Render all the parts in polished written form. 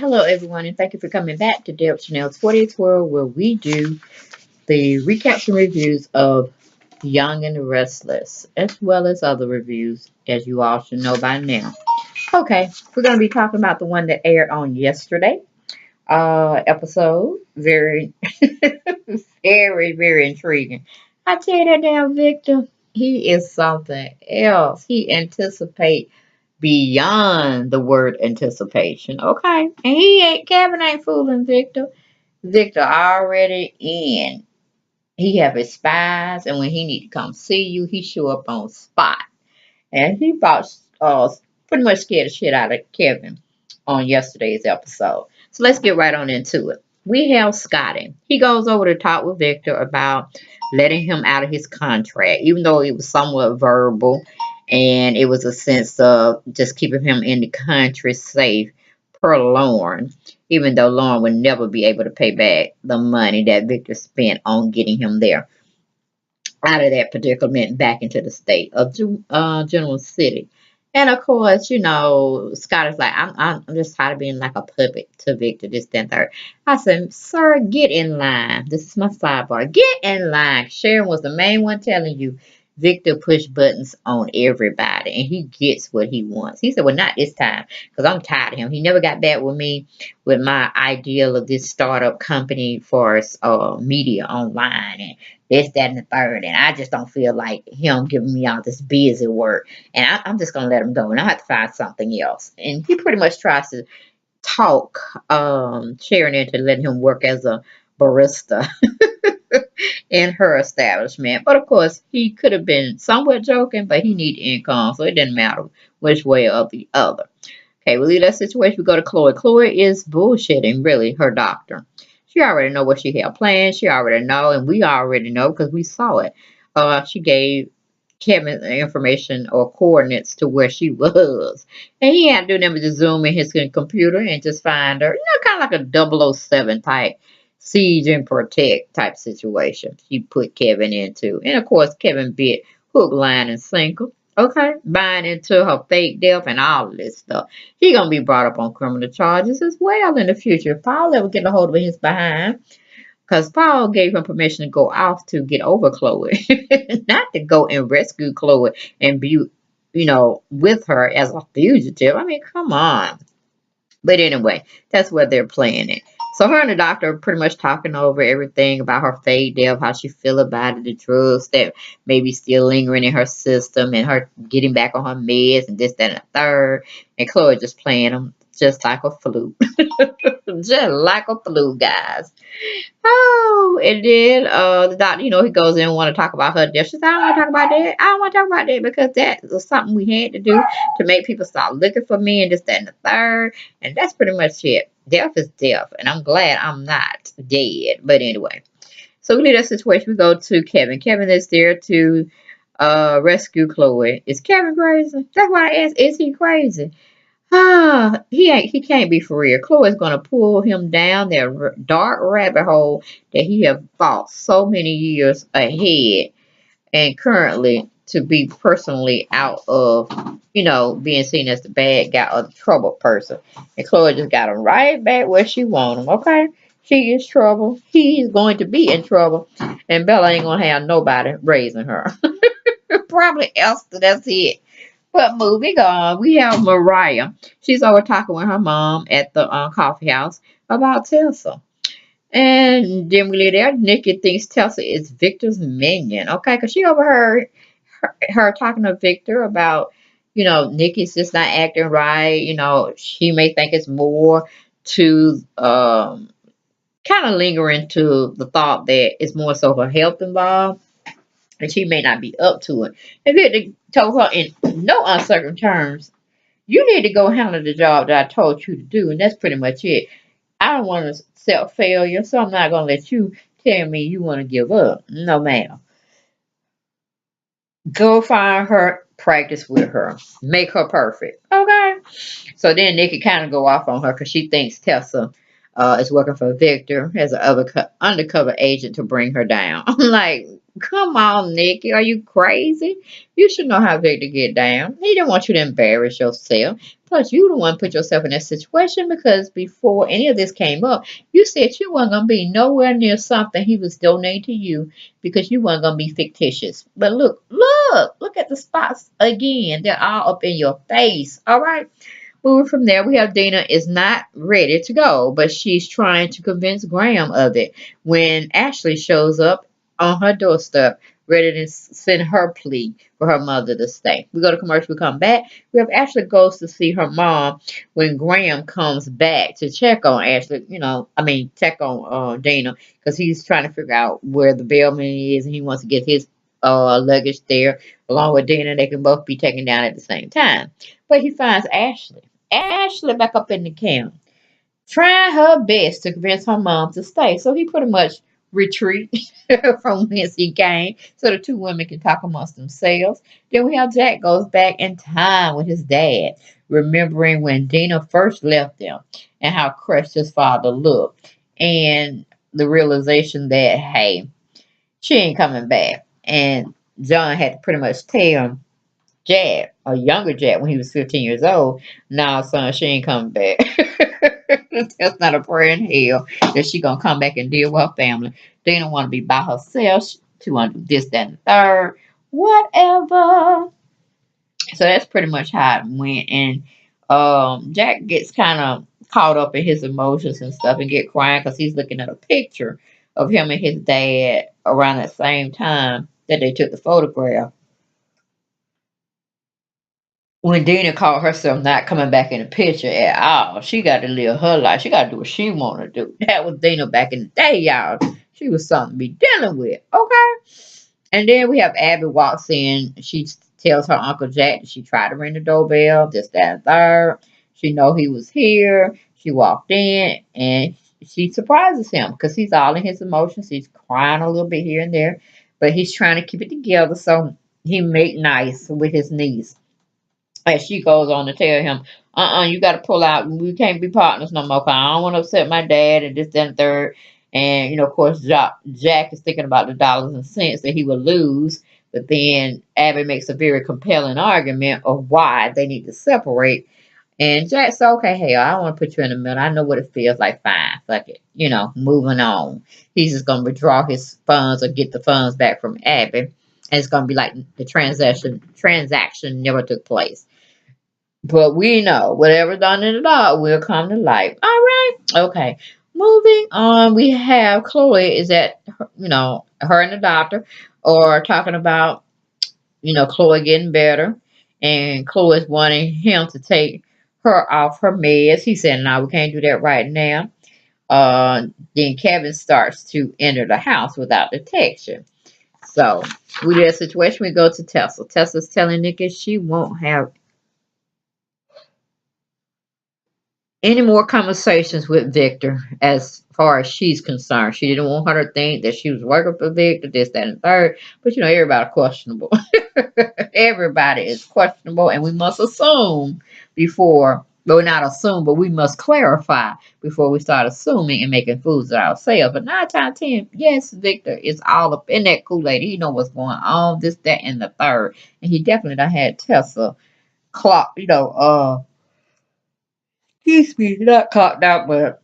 Hello, everyone, and thank you for coming back to Deb Chanel's 40th World, where we do the recaps and reviews of Young and the Restless, as well as other reviews, as you all should know by now. Okay, we're going to be talking about the one that aired on yesterday episode. Very, very intriguing. I tell you that damn Victor, he is something else. He anticipates beyond the word anticipation. Okay. And Kevin ain't fooling Victor. Victor already in. He have his spies, and when he need to come see you, he show up on spot. And he about pretty much scared the shit out of Kevin on yesterday's episode. So let's get right on into it. We have Scotty. He goes over to talk with Victor about letting him out of his contract, even though it was somewhat verbal and it was a sense of just keeping him in the country safe per Lauren, even though Lauren would never be able to pay back the money that Victor spent on getting him there out of that predicament back into the state of General City. And of course, Scott is like, I'm just tired of being like a puppet to Victor, this, that, and third. I said, sir, get in line. This is my sidebar. Get in line. Sharon was the main one telling you Victor push buttons on everybody and he gets what he wants. He said, well, not this time because I'm tired of him. He never got back with me with my ideal of this startup company for media online and this, that, and the third. And I just don't feel like him giving me all this busy work. And I'm just going to let him go and I have to find something else. And he pretty much tries to talk Sharon into letting him work as a barista in her establishment. But of course, he could have been somewhat joking, but he needed income, so it didn't matter which way or the other. Okay, we leave that situation. We go to Chloe. Chloe is bullshitting, really, her doctor. She already know what she had planned. She already know, and we already know because we saw it. She gave Kevin the information or coordinates to where she was. And he had to do them to zoom in his computer and just find her. Kind of like a 007 type siege and protect type situation she put Kevin into. And of course, Kevin bit hook, line, and sinker. Okay, buying into her fake death and all of this stuff. He gonna be brought up on criminal charges as well in the future. If Paul ever get a hold of his behind, because Paul gave him permission to go off to get over Chloe, not to go and rescue Chloe and be, with her as a fugitive. I mean, come on. But anyway, that's where they're playing it. So her and the doctor are pretty much talking over everything about her fate, death, how she feel about it, the drugs that maybe still lingering in her system, and her getting back on her meds, and this, that, and the third. And Chloe just playing them just like a flute. Just like a flute, guys. Oh, and then the doctor, he goes in and want to talk about her death. She said, I don't want to talk about that. I don't want to talk about that because that was something we had to do to make people start looking for me and this, that, and the third. And that's pretty much it. Death is death. And I'm glad I'm not dead. But anyway. So we leave that situation. We go to Kevin. Kevin is there to rescue Chloe. Is Kevin crazy? That's why I asked, is he crazy? He can't be for real. Chloe's gonna pull him down that dark rabbit hole that he have fought so many years ahead and currently to be personally out of, being seen as the bad guy or the trouble person. And Chloe just got him right back where she want him, okay? She is trouble. He's going to be in trouble. And Bella ain't gonna have nobody raising her. Probably Esther, that's it. But moving on, we have Mariah. She's over talking with her mom at the coffee house about Tessa. And then we leave there. Nikki thinks Tessa is Victor's minion. Okay, because she overheard her talking to Victor about, Nikki's just not acting right. She may think it's more to kind of lingering to the thought that it's more so her health involved and she may not be up to it. And Victor told her in no uncertain terms, you need to go handle the job that I told you to do, and that's pretty much it. I don't want to accept failure, so I'm not going to let you tell me you want to give up. No, ma'am. Go find her, practice with her, make her perfect. Okay? So then Nikki kind of go off on her because she thinks Tessa is working for Victor as an undercover agent to bring her down. I'm like, Come on, Nikki. Are you crazy? You should know how big to get down. He didn't want you to embarrass yourself. Plus, you the one put yourself in that situation because before any of this came up, you said you weren't gonna be nowhere near something he was donating to you because you weren't gonna be fictitious. But look at the spots again. They're all up in your face. All right. Moving from there, we have Dana is not ready to go, but she's trying to convince Graham of it when Ashley shows up on her doorstep, ready to send her plea for her mother to stay. We go to commercial, we come back. We have Ashley goes to see her mom when Graham comes back to check on Ashley, check on Dana because he's trying to figure out where the bellman is and he wants to get his luggage there along with Dana. They can both be taken down at the same time. But he finds Ashley. Ashley back up in the camp, trying her best to convince her mom to stay. So he pretty much retreat from whence he came so the two women can talk amongst themselves. Then we have Jack goes back in time with his dad, remembering when Dina first left them and how crushed his father looked. And the realization that, hey, she ain't coming back. And John had to pretty much tell Jack, a younger Jack, when he was 15 years old, nah, son, she ain't coming back. That's not a prayer in hell that she gonna come back and deal with her family. They don't want to be by herself. She want to do this, that, and the third. Whatever. So that's pretty much how it went. And Jack gets kind of caught up in his emotions and stuff and get crying because he's looking at a picture of him and his dad around the same time that they took the photograph. When Dina called herself not coming back in the picture at all, she got to live her life. She got to do what she want to do. That was Dina back in the day, y'all. She was something to be dealing with. Okay. And then we have Abby walks in. She tells her Uncle Jack that she tried to ring the doorbell, this, that, and third. She know he was here. She walked in and she surprises him because he's all in his emotions. He's crying a little bit here and there, but he's trying to keep it together. So he made nice with his niece. And she goes on to tell him, you got to pull out. We can't be partners no more. 'Cause I don't want to upset my dad and this, that, and third. And, of course, Jack is thinking about the dollars and cents that he would lose. But then Abby makes a very compelling argument of why they need to separate. And Jack said, okay, hey, I don't want to put you in the middle. I know what it feels like. Fine, fuck it. Moving on. He's just going to withdraw his funds or get the funds back from Abby. And it's going to be like the transaction never took place. But we know whatever done in the dark will come to light. All right. Okay. Moving on, we have Chloe is at, her and the doctor are talking about, Chloe getting better. And Chloe is wanting him to take her off her meds. He said, no, we can't do that right now. Then Kevin starts to enter the house without detection. So we did a situation. We go to Tessa. Tessa's telling Nikki she won't have any more conversations with Victor as far as she's concerned. She didn't want her to think that she was working for Victor, this, that, and third. But everybody questionable. Everybody is questionable, and we must assume before, well, not assume, but we must clarify before we start assuming and making fools of ourselves. But 9 times 10, yes, Victor is all up in that Kool-Aid. He know what's going on, this, that, and the third. And he definitely done had Tessa clock, excuse me, not caught out, but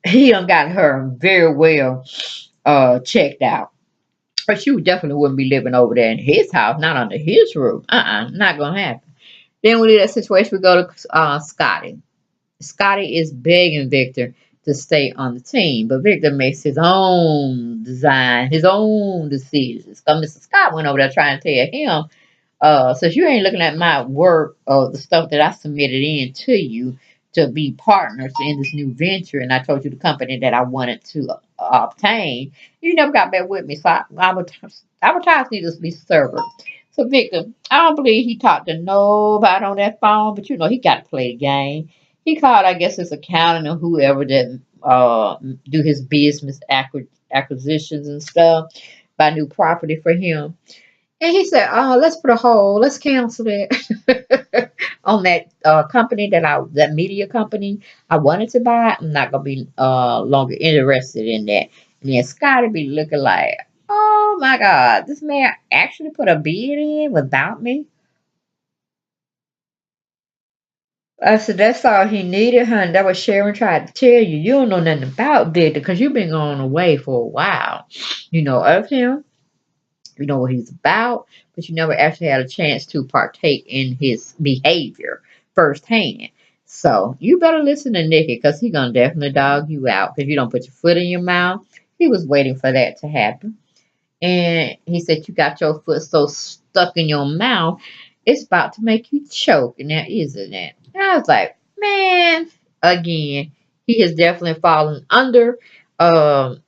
he done got her very well checked out. But she definitely wouldn't be living over there in his house, not under his roof. Not gonna happen. Then we leave that situation, we go to Scotty. Scotty is begging Victor to stay on the team, but Victor makes his own design, his own decisions. So Mr. Scott went over there trying to tell him, since you ain't looking at my work or the stuff that I submitted in to you to be partners in this new venture, and I told you the company that I wanted to obtain, you never got back with me. So advertising needs to be served. So Victor, I don't believe he talked to nobody on that phone, but he got to play the game. He called, I guess, his accountant or whoever that do his business acquisitions and stuff, buy new property for him. And he said, let's put a hold, let's cancel it on that company that media company I wanted to buy. I'm not going to be longer interested in that. And then Scotty be looking like, Oh my God, this man actually put a bid in without me. I said that's all he needed, honey. That was Sharon tried to tell you. You don't know nothing about Victor because you've been going away for a while. You know of him, you know what he's about, but you never actually had a chance to partake in his behavior firsthand. So you better listen to Nikki because he's gonna definitely dog you out because you don't put your foot in your mouth. He was waiting for that to happen. And he said, you got your foot so stuck in your mouth, it's about to make you choke. Now, isn't it? And I was like, man, again, he has definitely fallen under um,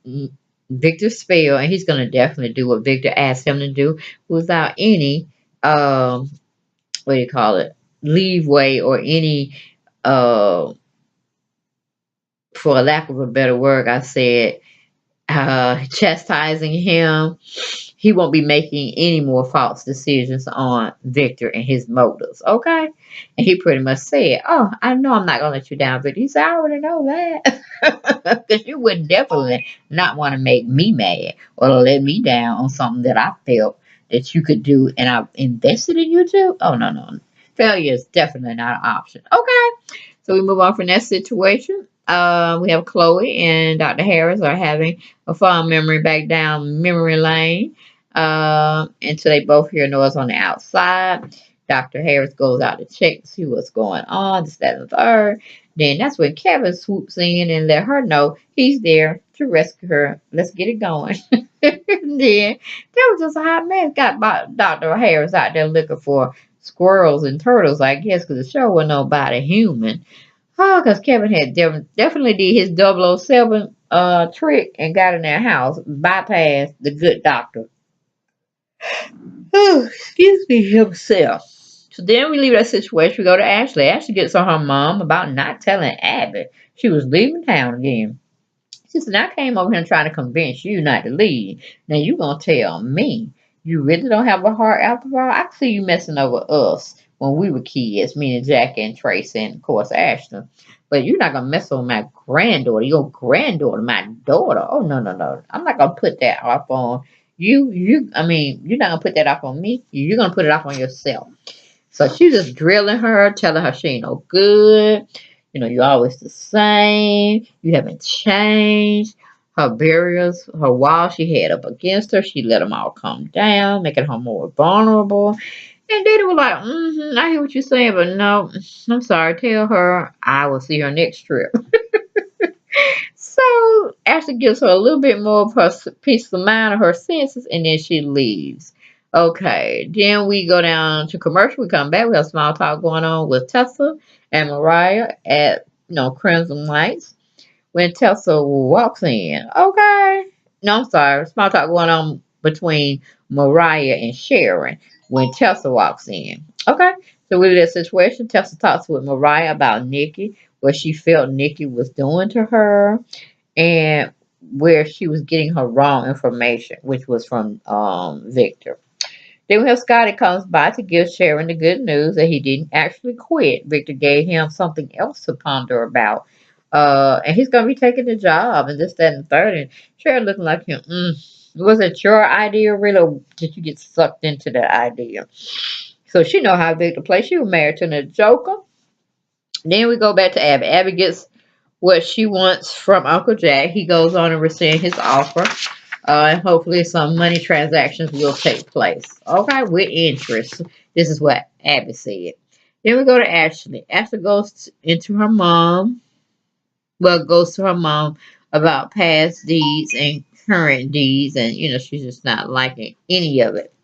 Victor's spell, and he's going to definitely do what Victor asked him to do without any, what do you call it, leeway or any, uh, for a lack of a better word, I said, chastising him. He won't be making any more false decisions on Victor and his motives. Okay? And he pretty much said, oh, I know I'm not going to let you down, Victor. He said, I already know that. Because you would definitely not want to make me mad or let me down on something that I felt that you could do and I've invested in you too. Oh, no, no. Failure is definitely not an option. Okay? So we move on from that situation. We have Chloe and Dr. Harris are having a fond memory back down memory lane. Until they both hear noise on the outside. Dr. Harris goes out to check to see what's going on, this, that, and the third. Then that's when Kevin swoops in and let her know he's there to rescue her. Let's get it going. Then that was just a hot mess. Got Dr. Harris out there looking for squirrels and turtles, I guess, because the show wasn't nobody human. Oh, because Kevin had definitely did his 007 trick and got in their house, bypassed the good doctor. Oh, excuse me, himself. So then we leave that situation. We go to Ashley. Ashley gets on her mom about not telling Abby she was leaving town again. She said, I came over here trying to convince you not to leave. Now you gonna tell me you really don't have a heart after all? I see you messing over us when we were kids, me and Jackie and Tracy and of course Ashton. But you're not gonna mess over my granddaughter, your granddaughter, my daughter. Oh no, no, no. I'm not gonna put that off on I mean, you're not gonna put that off on me. You're gonna put it off on yourself. So she just drilling her, telling her she ain't no good. You know, you're always the same. You haven't changed. Her barriers, her walls she had up against her, she let them all come down, making her more vulnerable. And Dana was like, I hear what you're saying, but no, I'm sorry. Tell her I will see her next trip. So Ashley gives her a little bit more of her peace of mind of her senses, and then she leaves. Okay, then we go down to commercial. We come back. We have small talk going on with Tessa and Mariah at Crimson Lights when Tessa walks in. Okay, no, I'm sorry. Small talk going on between Mariah and Sharon when Tessa walks in. Okay, so with that situation, Tessa talks with Mariah about Nikki, what she felt Nikki was doing to her and where she was getting her wrong information, which was from Victor. Then we have Scotty comes by to give Sharon the good news that he didn't actually quit. Victor gave him something else to ponder about. And he's gonna be taking the job and this, that, and the third. And Sharon looking like him. Was it your idea, really, or did you get sucked into that idea? So she know how Victor plays. She was married to the Joker. Then we go back to Abby. Abby gets what she wants from Uncle Jack. He goes on and rescind his offer. And hopefully some money transactions will take place. Okay, with interest. This is what Abby said. Then we go to Ashley. Ashley goes into her mom. Well, goes to her mom about past deeds and current deeds. And, she's just not liking any of it.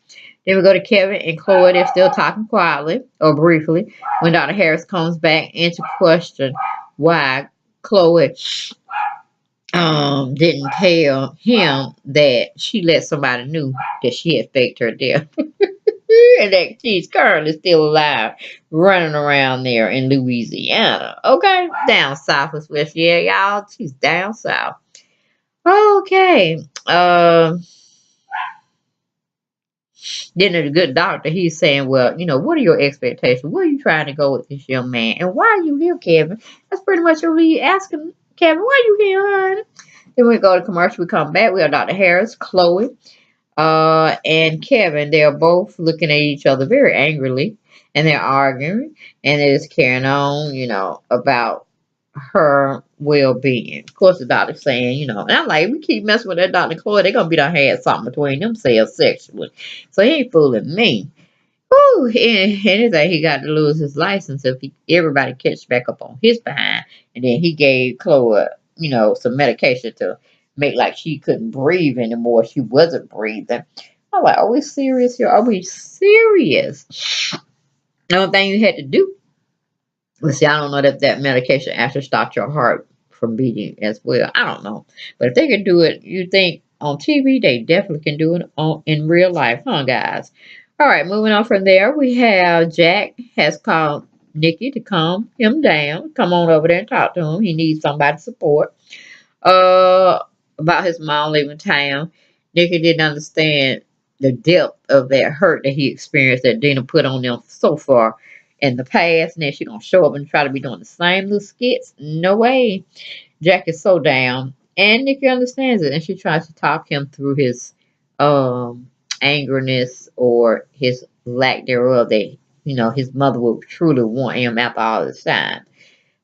Then we go to Kevin and Chloe. They're still talking quietly or briefly when Dr. Harris comes back into question why Chloe didn't tell him that she let somebody knew that she had faked her death. And that she's currently still alive running around there in Louisiana. Okay? Down south is where she at, y'all. She's down south. Okay. Then the good doctor, he's saying, well, what are your expectations? Where are you trying to go with this young man? And why are you here, Kevin? That's pretty much what we asking, Kevin, why are you here, honey? Then we go to commercial. We come back. We have Dr. Harris, Chloe. And Kevin, they are both looking at each other very angrily, and they're arguing, and they're just carrying on, about her well-being. Of course, the doctor's saying, and I'm like, we keep messing with that Dr. Chloe, they're gonna be done had something between themselves sexually. So he ain't fooling me. Whew, and anything he got to lose his license if everybody catch back up on his behind. And then he gave Chloe, some medication to make like she couldn't breathe anymore. She wasn't breathing. I'm like, are we serious here? Are we serious? The only thing you had to do was see, I don't know that that medication actually stopped your heart from beating as well. I don't know. But if they can do it, you think on TV, they definitely can do it in real life, huh, guys? All right, moving on from there, we have Jack has called Nikki to calm him down. Come on over there and talk to him. He needs somebody to support. Uh, about his mom leaving town. Nikki didn't understand the depth of that hurt that he experienced that Dina put on them so far in the past. And then she gonna show up and try to be doing the same little skits. No way. Jack is so down. And Nikki understands it, and she tries to talk him through his angerness or his lack thereof that his mother would truly want him after all this time.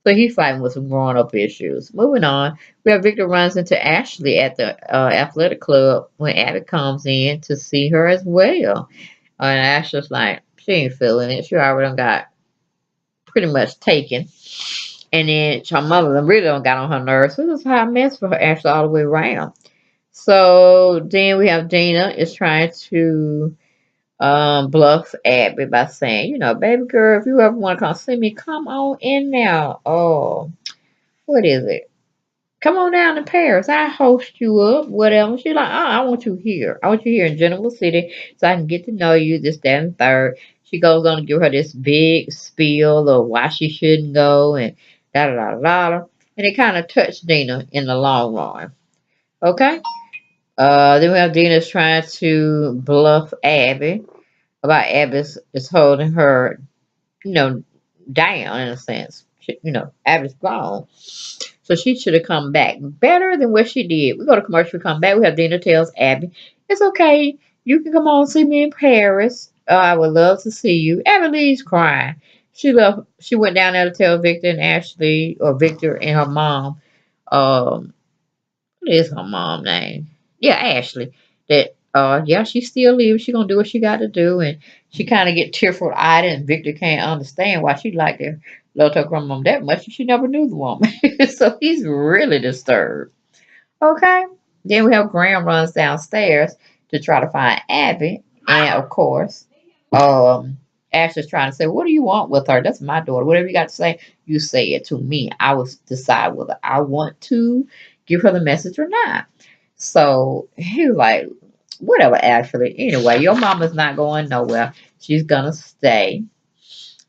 So he's fighting with some grown up issues. Moving on, we have Victor runs into Ashley at the athletic club when Abby comes in to see her as well. And Ashley's like, she ain't feeling it. She already done got pretty much taken. And then her mother really done got on her nerves. So this is a hot mess for her, Ashley, all the way around. So then we have Dina is trying to bluff Abby by saying, baby girl, if you ever want to come see me, come on in now. Oh, what is it? Come on down to Paris. I host you up, whatever. She's like, I want you here. I want you here in Genoa City so I can get to know you, this, that, and third. She goes on to give her this big spiel of why she shouldn't go and da da da da. And it kind of touched Dina in the long run. Okay? Then we have Dina's trying to bluff Abby about Abby's is holding her, you know, down in a sense. Abby's gone. So she should have come back better than what she did. We go to commercial, we come back. We have Dina tells Abby, it's okay. You can come on see me in Paris. I would love to see you. Abby leaves crying. She left. She went down there to tell Victor and Ashley, or Victor and her mom, um, what is her mom name? Yeah, Ashley. That yeah, she still lives. She gonna do what she got to do, and she kind of get tearful eyed, and Victor can't understand why she liked her love her grandmom that much. She never knew the woman, so he's really disturbed. Okay. Then we have Graham runs downstairs to try to find Abby, and of course, um, Ashley's trying to say, "What do you want with her? That's my daughter. Whatever you got to say, you say it to me. I will decide whether I want to give her the message or not." So he was like, "Whatever, Ashley. Anyway, your mama's not going nowhere. She's gonna stay."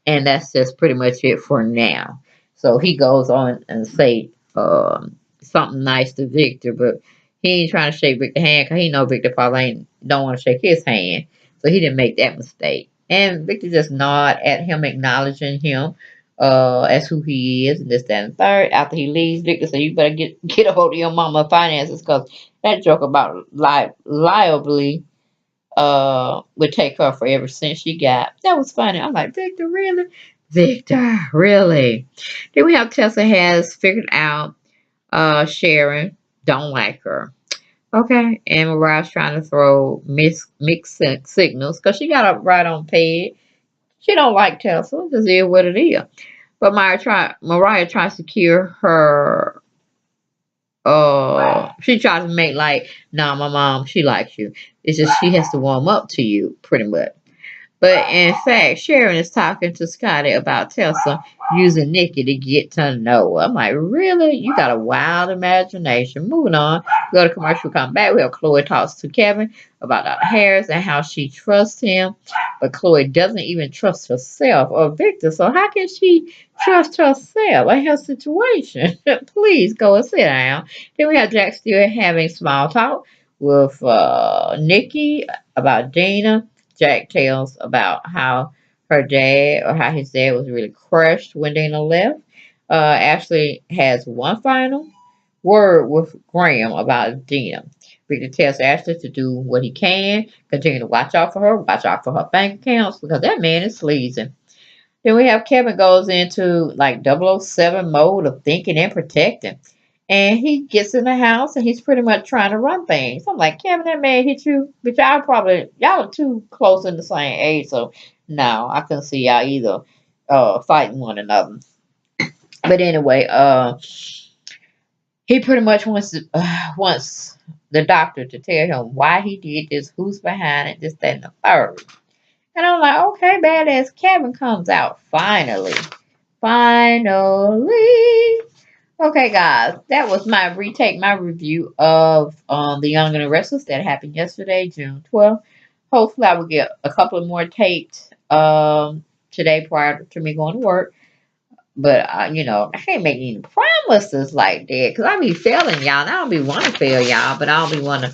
And that's just pretty much it for now. So he goes on and say something nice to Victor, but he ain't trying to shake Victor's hand because he know Victor probably don't want to shake his hand. So he didn't make that mistake. And Victor just nod at him, acknowledging him as who he is, and this, that, and third. After he leaves, Victor said, "You better get a hold of your mama finances because that joke about liably would take her for ever since she got." That was funny. I'm like, Victor, really? Victor, really? Then we have Tessa has figured out Sharon don't like her. Okay, and Mariah's trying to throw mixed signals because she got up right on peg. She don't like Tessa. Just is what it is. But Mariah tries to cure her. She tries to make like, nah, my mom, she likes you. It's just she has to warm up to you, pretty much. But in fact, Sharon is talking to Scotty about Tessa using Nikki to get to know her. I'm like, really? You got a wild imagination. Moving on, we go to commercial, come back. We have Chloe talks to Kevin about Dr. Harris and how she trusts him. But Chloe doesn't even trust herself or Victor. So how can she trust herself in her situation? Please go and sit down. Then we have Jack still having small talk with Nikki about Dina. Jack tells about how his dad was really crushed when Dana left. Ashley has one final word with Graham about Dina. Victor tells Ashley to do what he can, continue to watch out for her, watch out for her bank accounts, because that man is sleazing. Then we have Kevin goes into like 007 mode of thinking and protecting. And he gets in the house and he's pretty much trying to run things. I'm like, Kevin, that man hit you, but y'all are too close in the same age, so no, I couldn't see y'all either fighting one another. But anyway, he pretty much wants the doctor to tell him why he did this, who's behind it, this, that, and the third. And I'm like, okay, badass Kevin comes out finally. Finally. Okay, guys, that was my review of The Young and the Restless that happened yesterday, June 12th. Hopefully, I will get a couple of more taped today prior to me going to work. But, I can't make any promises like that because I be failing y'all. And I don't be want to fail y'all, but I don't be want to,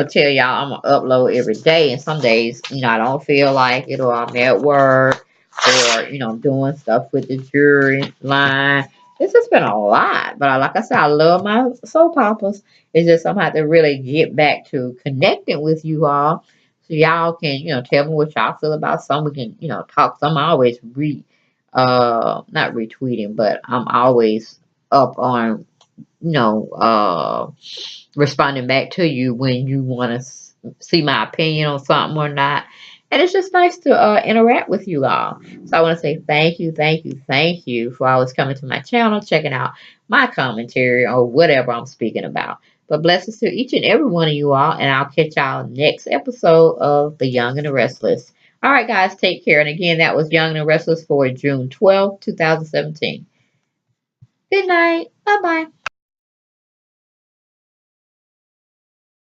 tell y'all I'm going to upload every day. And some days, I don't feel like it or I'm at work or, I'm doing stuff with the jury line. It's just been a lot. But like I said, I love my soap operas. It's just I'm have to really get back to connecting with you all so y'all can, tell me what y'all feel about some. We can, talk some. I always read not retweeting, but I'm always up on, you know, responding back to you when you want to see my opinion on something or not. And it's just nice to interact with you all. So I want to say thank you, thank you, thank you for always coming to my channel, checking out my commentary or whatever I'm speaking about. But blessings to each and every one of you all, and I'll catch y'all next episode of The Young and the Restless. All right, guys, take care. And again, that was Young and the Restless for June 12th, 2017. Good night. Bye-bye.